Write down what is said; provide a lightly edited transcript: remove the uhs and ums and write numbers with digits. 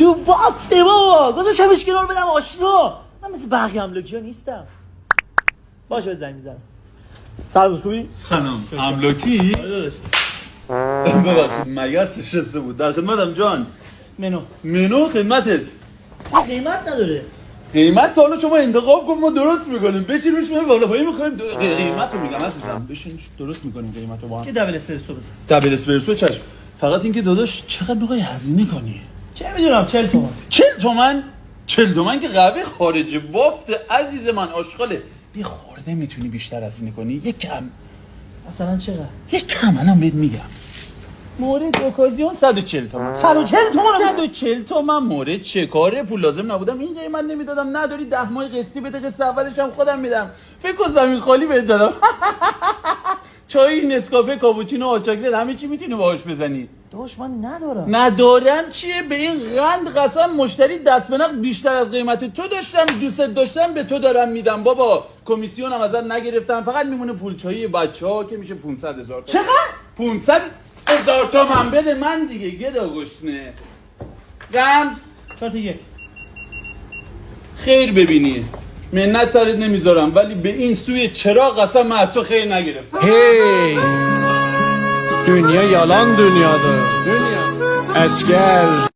تو بافته بابا گذاشتمش کنار بدم آشنا. من مثل بقیه املاکی ها نیستم. باشه به زنگ میزنم. سلام خوبی؟ سلام املاکی؟ ببخشید مگس نشسته بود در خدمتم جان. منو خدمتت. قیمت نداره. قیمت تا حالا شما انتخاب کن ما درست میکنیم. بشین روش میگم بالا پایین میخوایم قیمت رو میگم عزیزم. بشین درست میکنیم قیمت رو با هم. یه دبل اسپرسو بزن. دبل اسپرسو چشم. فقط اینکه داداش چقدر میخوای هزینه کنی؟ چه میدونم 40 تومن. 40 تومن؟ 40 تومن که قوی خارج بافت عزیز من آشغاله. یه خورده میتونی بیشتر هزینه کنی؟ یه کم. مثلا چقدر؟ یه کم الان بهت میگم. مورد اوکازیون 140 تومن. 140 تومن. 140 تومن مورد چه کاره؟ پول لازم نبودم این قیمت نمیدادم. نداری 10 ماه قسطی بده، قسط اولش هم خودم میدم. فکر کن زمین خالی بهت دادم. چای نسکافه کاپوچینو آچاکلت همه چی میتونی باهاش بزنی. داش من ندارم. ندارم چیه؟ به این قند قسم مشتری دست به نقد بیشتر از قیمت تو داشتم، دوست داشتم به تو دارم میدم بابا. کمیسیون هم ازت نگرفتم، فقط میمونه پول چایی بچه‌ها که میشه 500,000 تومان. چقدر؟ 500,000 تومان بده من دیگه گدا گشنه. رمز 4-1 خیر ببینی. منت سرت نمیذارم ولی به این سوی چراغ قسم من تو خیر نگرفتم. Hey! Dünya yalan dünyadır. Dünya. Asker.